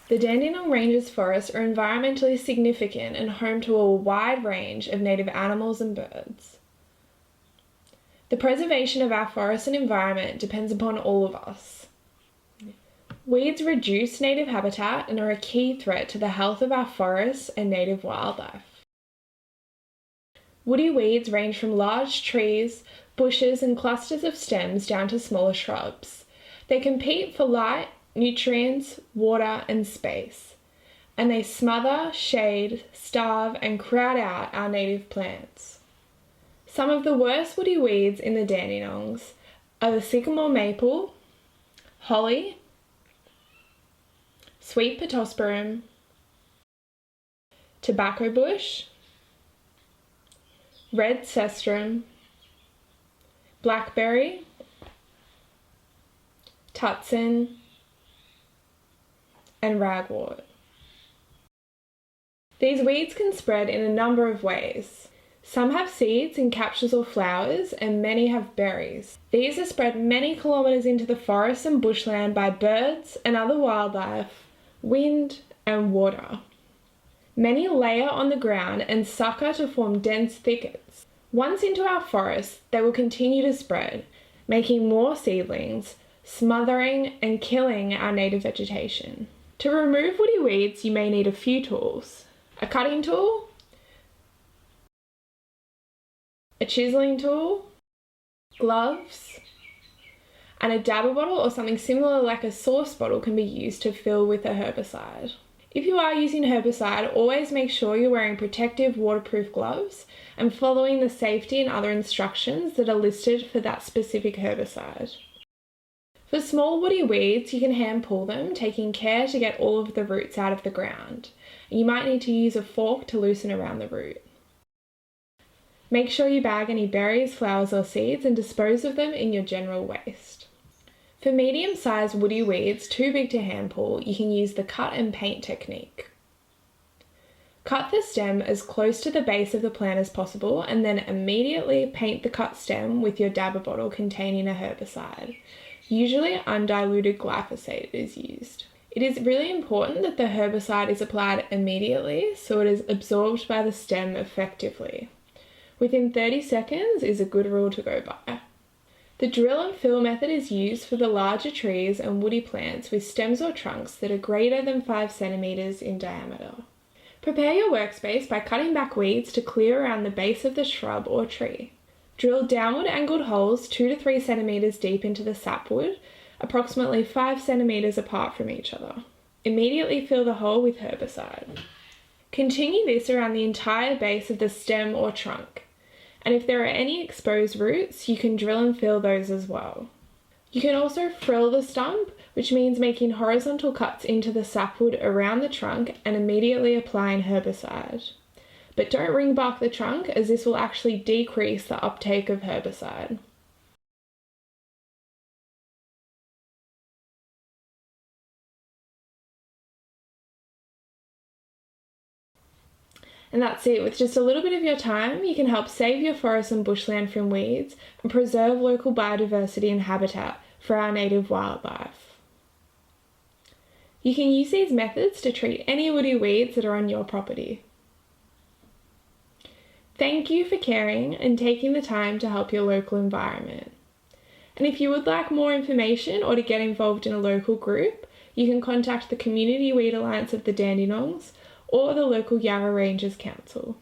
The Dandenong Ranges forests are environmentally significant and home to a wide range of native animals and birds. The preservation of our forest and environment depends upon all of us. Weeds reduce native habitat and are a key threat to the health of our forests and native wildlife. Woody weeds range from large trees, bushes, and clusters of stems down to smaller shrubs. They compete for light, nutrients, water, and space, and they smother, shade, starve, and crowd out our native plants. Some of the worst woody weeds in the Dandenongs are the sycamore maple, holly, sweet pittosporum, tobacco bush, red cestrum, blackberry, tutsin, and ragwort. These weeds can spread in a number of ways. Some have seeds and capsules or flowers, and many have berries. These are spread many kilometres into the forest and bushland by birds and other wildlife, wind, and water. Many layer on the ground and sucker to form dense thickets. Once into our forests, they will continue to spread, making more seedlings, smothering and killing our native vegetation. To remove woody weeds, you may need a few tools: a cutting tool, a chiseling tool, gloves, and a dabber bottle or something similar like a sauce bottle can be used to fill with a herbicide. If you are using herbicide, always make sure you're wearing protective waterproof gloves and following the safety and other instructions that are listed for that specific herbicide. For small woody weeds, you can hand pull them, taking care to get all of the roots out of the ground. You might need to use a fork to loosen around the root. Make sure you bag any berries, flowers, or seeds and dispose of them in your general waste. For medium-sized woody weeds too big to hand pull, you can use the cut and paint technique. Cut the stem as close to the base of the plant as possible and then immediately paint the cut stem with your dabber bottle containing a herbicide. Usually undiluted glyphosate is used. It is really important that the herbicide is applied immediately so it is absorbed by the stem effectively. Within 30 seconds is a good rule to go by. The drill and fill method is used for the larger trees and woody plants with stems or trunks that are greater than 5 centimeters in diameter. Prepare your workspace by cutting back weeds to clear around the base of the shrub or tree. Drill downward angled holes 2 to 3 centimeters deep into the sapwood, approximately 5 centimeters apart from each other. Immediately fill the hole with herbicide. Continue this around the entire base of the stem or trunk, and if there are any exposed roots, you can drill and fill those as well. You can also frill the stump, which means making horizontal cuts into the sapwood around the trunk and immediately applying herbicide. But don't ring bark the trunk, as this will actually decrease the uptake of herbicide. And that's it. With just a little bit of your time, you can help save your forests and bushland from weeds and preserve local biodiversity and habitat for our native wildlife. You can use these methods to treat any woody weeds that are on your property. Thank you for caring and taking the time to help your local environment. And if you would like more information or to get involved in a local group, you can contact the Community Weed Alliance of the Dandenongs or the local Yarra Ranges Council.